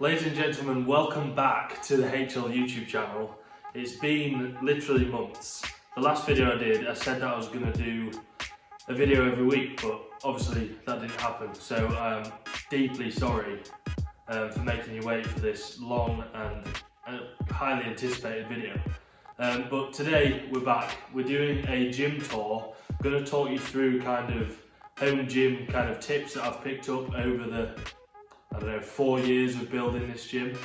Ladies and gentlemen, welcome back to the HL YouTube channel. It's been literally months. The last video I did, I said that I was going to do a video every week, but obviously that didn't happen. So I'm deeply sorry for making you wait for this long and highly anticipated video. But today we're back. We're doing a gym tour. I'm going to talk you through kind of home gym kind of tips that I've picked up over the 4 years of building this gym.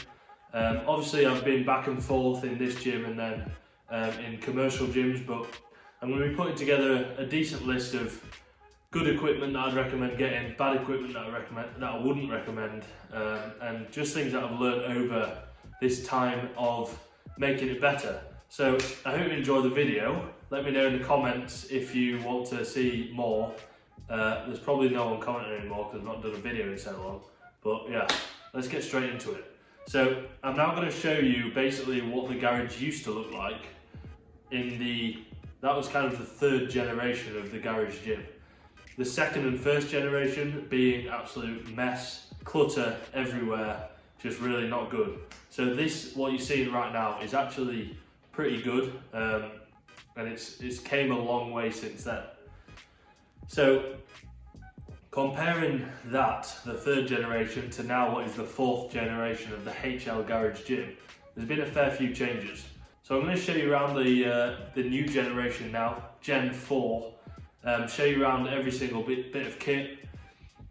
Obviously I've been back and forth in this gym and then in commercial gyms, but I'm going to be putting together a decent list of good equipment that I'd recommend getting, bad equipment that I wouldn't recommend, and just things that I've learned over this time of making it better. So I hope you enjoy the video. Let me know in the comments if you want to see more. There's probably no one commenting anymore because I've not done a video in so long. But yeah, let's get straight into it. So I'm now going to show you basically what the garage used to look like that was kind of the third generation of the garage gym. The second and first generation being absolute mess, clutter everywhere, just really not good. So this, what you're seeing right now, is actually pretty good, and it's came a long way since then. So comparing that, the third generation, to now what is the fourth generation of the HL Garage Gym, there's been a fair few changes. So I'm going to show you around the new generation now, Gen 4, show you around every single bit of kit,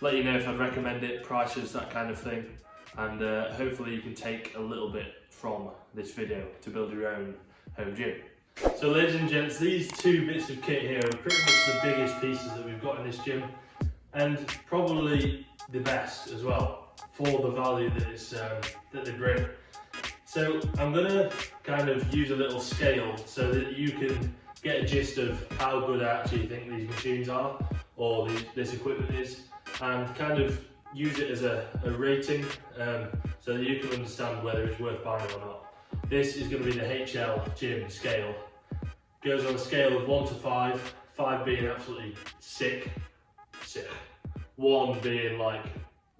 let you know if I'd recommend it, prices, that kind of thing, and hopefully you can take a little bit from this video to build your own home gym. So ladies and gents, these two bits of kit here are pretty much the biggest pieces that we've got in this gym, and probably the best as well for the value that they bring. So I'm going to kind of use a little scale so that you can get a gist of how good I actually think these machines are, or this equipment is, and kind of use it as a rating so that you can understand whether it's worth buying or not. This is going to be the HL Gym scale. Goes on a scale of 1 to 5, 5 being absolutely sick, 1 being like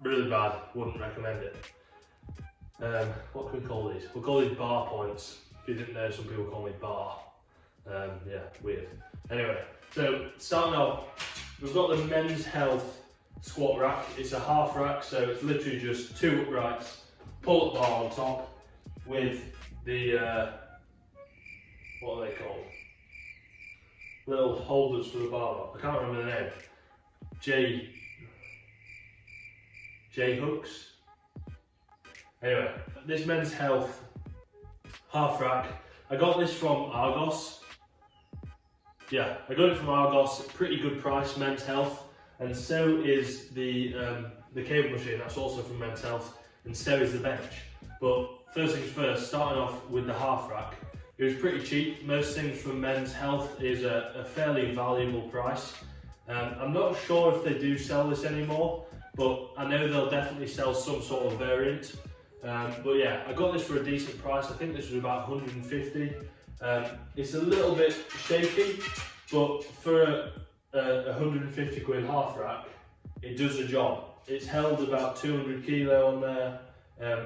really bad, wouldn't recommend it. What can we call these? We'll call these bar points. If you didn't know, some people call me bar. Yeah, weird. Anyway, so starting off, we've got the Men's Health squat rack. It's a half rack, so it's literally just 2 uprights, pull-up bar on top with the, what are they called? Little holders for the barbell. I can't remember the name. J hooks. Anyway, this Men's Health half rack, I got this from Argos. Yeah, I got it from Argos, pretty good price, Men's Health, and so is the cable machine, that's also from Men's Health, and so is the bench. But first things first, starting off with the half rack, it was pretty cheap. Most things from Men's Health is a fairly valuable price. I'm not sure if they do sell this anymore, but I know they'll definitely sell some sort of variant. But yeah, I got this for a decent price. I think this was about 150. It's a little bit shaky, but for a 150 quid half rack, it does the job. It's held about 200 kilo on there,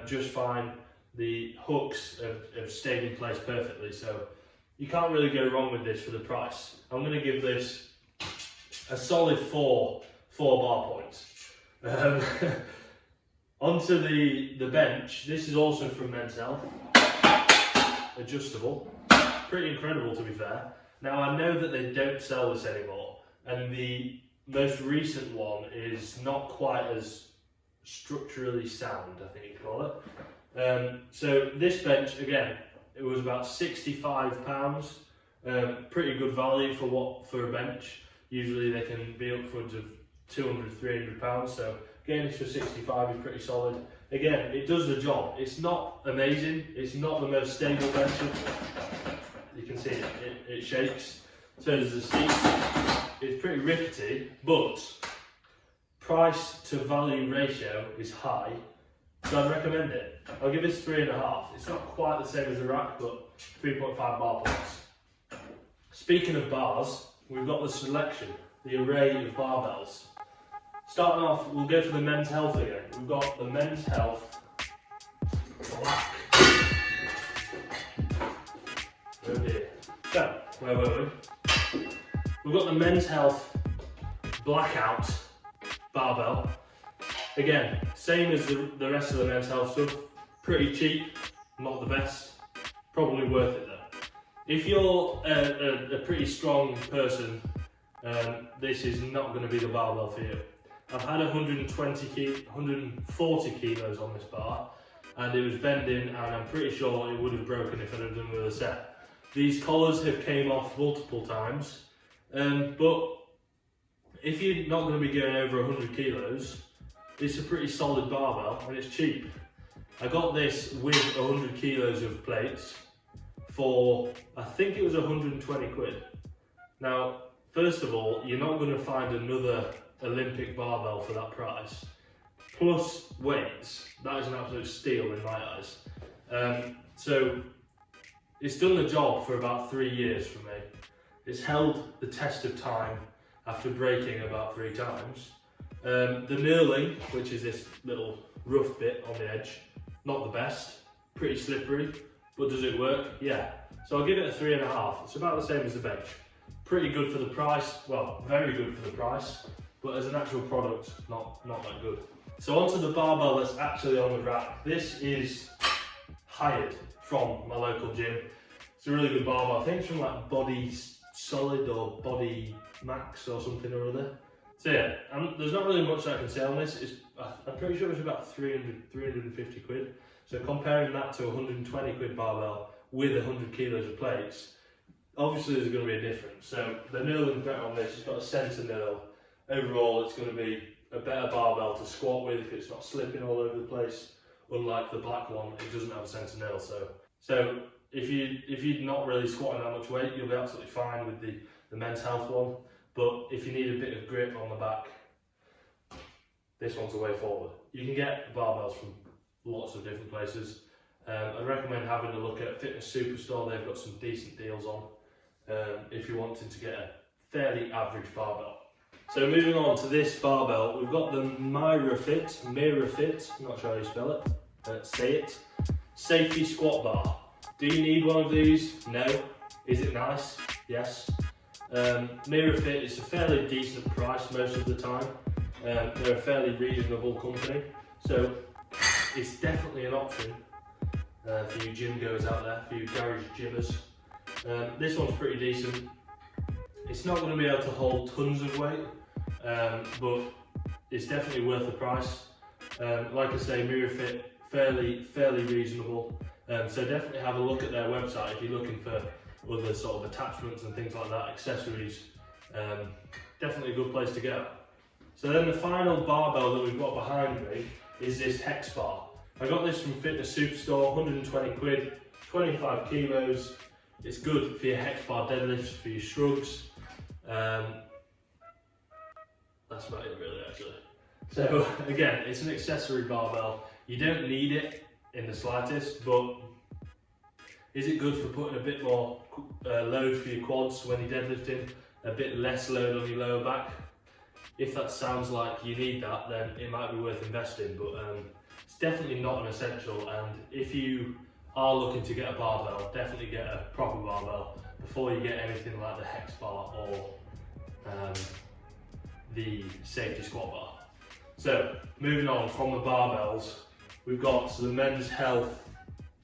just fine. The hooks have stayed in place perfectly, so you can't really go wrong with this for the price. I'm going to give this a solid 4 bar points. Onto the bench. This is also from Men's Health, adjustable, pretty incredible to be fair. Now I know that they don't sell this anymore, and the most recent one is not quite as structurally sound, I think you call it. So this bench, again, it was about £65, pretty good value for a bench. Usually they can be upwards of £200–300, so getting this for 65 is pretty solid. Again, it does the job. It's not amazing, it's not the most stable bench. You can see it shakes. So does the seat. It's pretty rickety, but price to value ratio is high, so I'd recommend it. I'll give this 3.5. It's not quite the same as the rack, but 3.5 bar points. Speaking of bars, we've got the selection, the array of barbells. Starting off, we'll go for the Men's Health again. We've got the Men's Health black. Oh dear. So, where were we? We've got the Men's Health Blackout barbell. Again, same as the rest of the Men's Health stuff. Pretty cheap, not the best. Probably worth it though. If you're a pretty strong person, this is not going to be the barbell for you. I've had 140 kilos on this bar, and it was bending, and I'm pretty sure it would have broken if I'd have done another set. These collars have came off multiple times, but if you're not going to be going over 100 kilos, it's a pretty solid barbell and it's cheap. I got this with 100 kilos of plates for, I think it was 120 quid. Now, first of all, you're not going to find another Olympic barbell for that price. Plus weights, that is an absolute steal in my eyes. So it's done the job for about 3 years for me. It's held the test of time after breaking about 3 times. The knurling, which is this little rough bit on the edge, not the best, pretty slippery, but does it work? Yeah. So I'll give it a 3.5. It's about the same as the bench. Pretty good for the price, well, very good for the price, but as an actual product, not that good. So onto the barbell that's actually on the rack. This is hired from my local gym. It's a really good barbell. I think it's from like Body Solid or Body Max or something or other. So yeah, there's not really much I can say on this. I'm pretty sure it's about 350 quid. So comparing that to 120 quid barbell with 100 kilos of plates, obviously there's going to be a difference. So the knurling's better on this. It's got a centre knurl. Overall, it's going to be a better barbell to squat with. It's not slipping all over the place. Unlike the black one, it doesn't have a centre knurl. So if you're not really squatting that much weight, you'll be absolutely fine with the Men's Health one. But if you need a bit of grip on the back, this one's the way forward. You can get barbells from lots of different places. I'd recommend having a look at Fitness Superstore. They've got some decent deals on if you're wanting to get a fairly average barbell. So moving on to this barbell, we've got the MiraFit, I'm not sure how you spell it, say it, safety squat bar. Do you need one of these? No. Is it nice? Yes. MiraFit is a fairly decent price most of the time. They're a fairly reasonable company, so it's definitely an option for you gym goers out there, for you garage gymmers. This one's pretty decent. It's not going to be able to hold tons of weight, but it's definitely worth the price. Like I say, MiraFit, fairly reasonable. So definitely have a look at their website if you're looking for other sort of attachments and things like that, accessories. Definitely a good place to go. So then the final barbell that we've got behind me is this hex bar. I got this from Fitness Superstore, 120 quid, 25 kilos. It's good for your hex bar deadlifts, for your shrugs. That's about it really actually. So again, it's an accessory barbell. You don't need it in the slightest, but is it good for putting a bit more load for your quads when you're deadlifting, a bit less load on your lower back? If that sounds like you need that, then it might be worth investing, but it's definitely not an essential. And if you are looking to get a barbell, definitely get a proper barbell before you get anything like the hex bar or the safety squat bar. So moving on from the barbells, we've got the Men's Health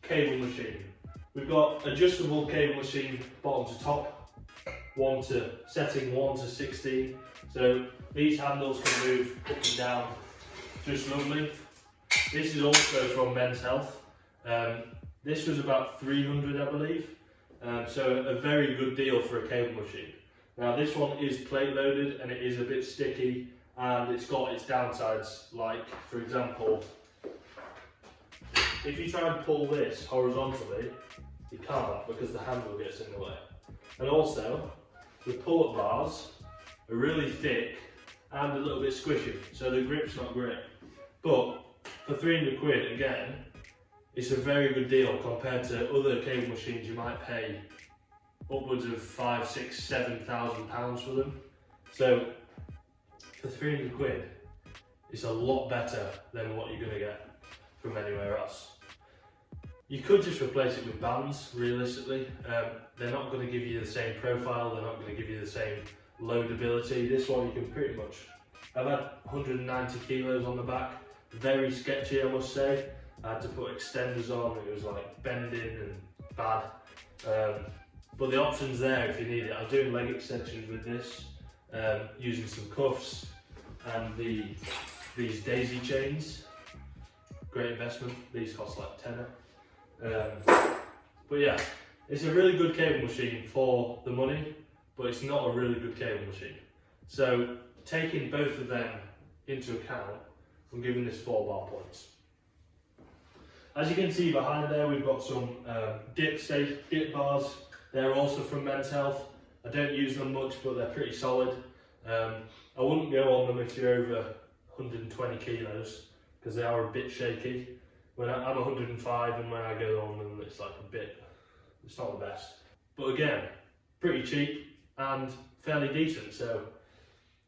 cable machine. We've got adjustable cable machine bottom to top, setting 1 to 16. So these handles can move up and down just lovely. This is also from Men's Health. This was about 300, I believe. So a very good deal for a cable machine. Now this one is plate loaded and it is a bit sticky, and it's got its downsides, like for example, if you try and pull this horizontally, you can't because the handle gets in the way. And also, the pull-up bars are really thick and a little bit squishy, so the grip's not great. But for 300 quid, again, it's a very good deal compared to other cable machines. You might pay upwards of 5, 6, 7,000 pounds for them. So for 300 quid, it's a lot better than what you're going to get from anywhere else. You could just replace it with bands, realistically. They're not going to give you the same profile, they're not going to give you the same load ability. This one you can pretty much, I've had 190 kilos on the back, very sketchy I must say. I had to put extenders on, it was like bending and bad. But the option's there if you need it. I'm doing leg extensions with this, using some cuffs and these daisy chains. Great investment, these cost like tenner. But yeah, it's a really good cable machine for the money, but it's not a really good cable machine. So taking both of them into account, I'm giving this 4 bar points. As you can see behind there, we've got some dip bars. They're also from Men's Health. I don't use them much, but they're pretty solid. I wouldn't go on them if you're over 120 kilos, because they are a bit shaky. I'm 105, and when I go on them, it's like it's not the best. But again, pretty cheap and fairly decent. So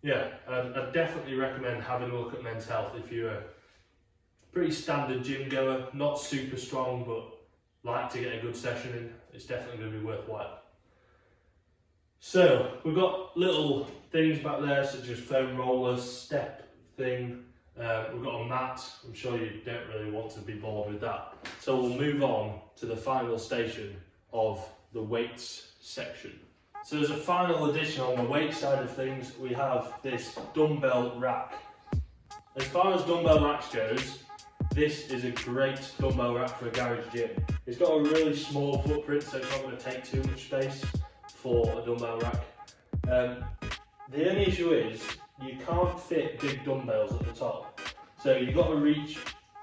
yeah, I'd definitely recommend having a look at Men's Health if you're a pretty standard gym goer, not super strong, but like to get a good session in. It's definitely going to be worthwhile. So we've got little things back there, such as foam rollers, step thing. We've got a mat. I'm sure you don't really want to be bored with that. So we'll move on to the final station of the weights section. So as a final addition on the weight side of things, we have this dumbbell rack. As far as dumbbell racks goes, this is a great dumbbell rack for a garage gym. It's got a really small footprint, so it's not going to take too much space for a dumbbell rack. The only issue is you can't fit big dumbbells at the top. So you've got to reach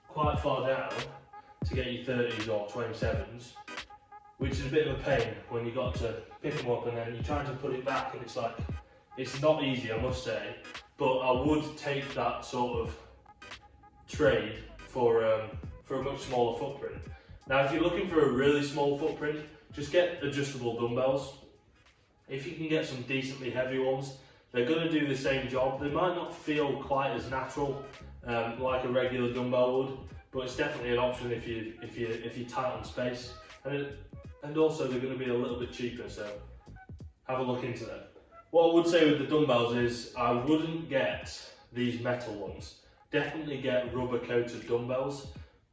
quite far down to get your 30s or 27s, which is a bit of a pain when you've got to pick them up and then you're trying to put it back, and it's not easy, I must say, but I would take that sort of trade for a much smaller footprint. Now if you're looking for a really small footprint, just get adjustable dumbbells. If you can get some decently heavy ones, they're going to do the same job. They might not feel quite as natural like a regular dumbbell would, but it's definitely an option if you're tight on space. And also they're going to be a little bit cheaper, so have a look into them. What I would say with the dumbbells is I wouldn't get these metal ones. Definitely get rubber coated dumbbells.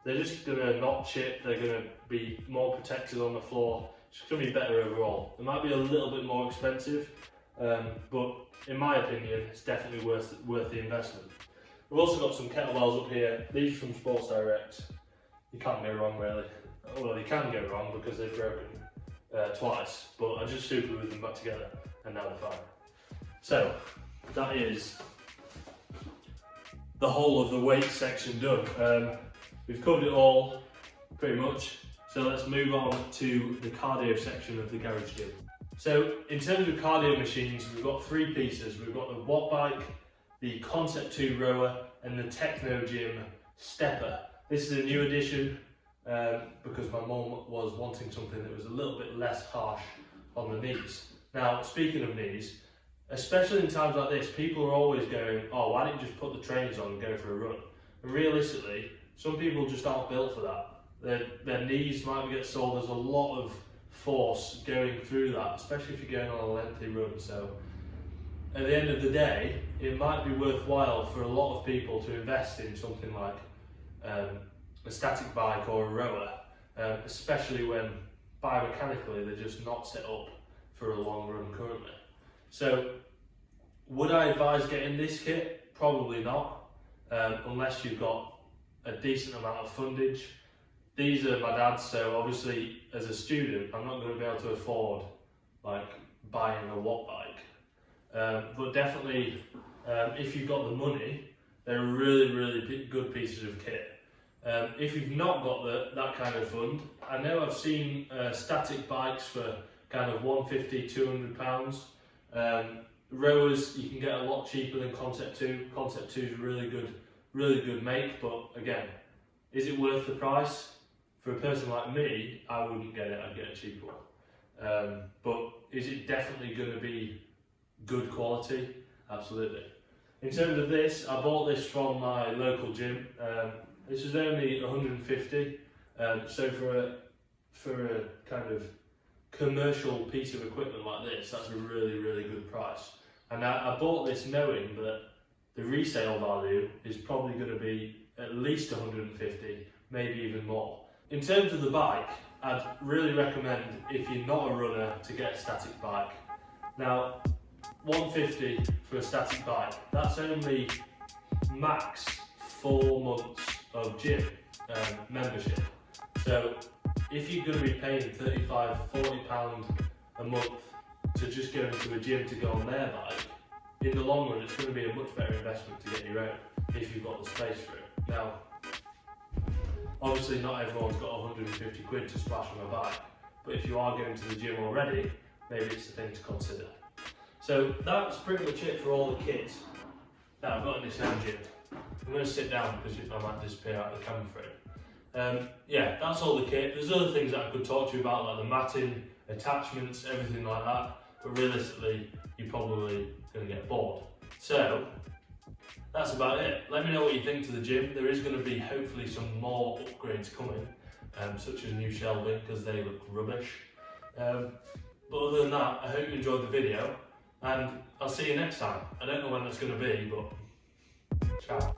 They're just going to not chip, they're going to be more protected on the floor. It's going to be better overall. They might be a little bit more expensive, but in my opinion, it's definitely worth the investment. We've also got some kettlebells up here. These from Sports Direct. You can't go wrong really. Well, you can go wrong because they've broken twice, but I just superglued them back together and now they're fine. So that is the whole of the weight section done. We've covered it all pretty much. So let's move on to the cardio section of the garage gym. So in terms of cardio machines, we've got 3 pieces. We've got the Watt Bike, the Concept 2 rower, and the Techno Gym stepper. This is a new addition because my mum was wanting something that was a little bit less harsh on the knees. Now, speaking of knees, especially in times like this, people are always going, oh, why don't you just put the trainers on and go for a run? And realistically, some people just aren't built for that. Their knees might get sore. There's a lot of force going through that, especially if you're going on a lengthy run. So at the end of the day, it might be worthwhile for a lot of people to invest in something like a static bike or a rower, especially when biomechanically they're just not set up for a long run currently. So would I advise getting this kit? Probably not, unless you've got a decent amount of fundage. These are my dad's, so obviously as a student I'm not going to be able to afford like buying a Watt Bike, but definitely if you've got the money, they're really good pieces of kit. If you've not got that kind of fund, I know I've seen static bikes for kind of £150–200. Rowers you can get a lot cheaper than Concept 2. Concept 2 is a really good make, but again, is it worth the price? For a person like me, I wouldn't get it, I'd get a cheaper one. But is it definitely going to be good quality? Absolutely. In terms of this, I bought this from my local gym. This was only 150. So for a kind of commercial piece of equipment like this, that's a really, really good price. And I bought this knowing that the resale value is probably going to be at least 150, maybe even more. In terms of the bike, I'd really recommend, if you're not a runner, to get a static bike. Now, 150 for a static bike, that's only max 4 months of gym membership. So if you're going to be paying £35–40 a month to just go into a gym to go on their bike, in the long run it's going to be a much better investment to get your own if you've got the space for it. Now, obviously not everyone's got 150 quid to splash on a bike, but if you are going to the gym already, maybe it's a thing to consider. So that's pretty much it for all the kit that I've got in this home gym. I'm going to sit down because I might disappear out of the camera frame. Yeah, that's all the kit. There's other things that I could talk to you about, like the matting, attachments, everything like that, but realistically you're probably going to get bored. So that's about it. Let me know what you think to the gym. There is going to be hopefully some more upgrades coming, such as new shelving, because they look rubbish. But other than that, I hope you enjoyed the video, and I'll see you next time. I don't know when that's going to be, but ciao.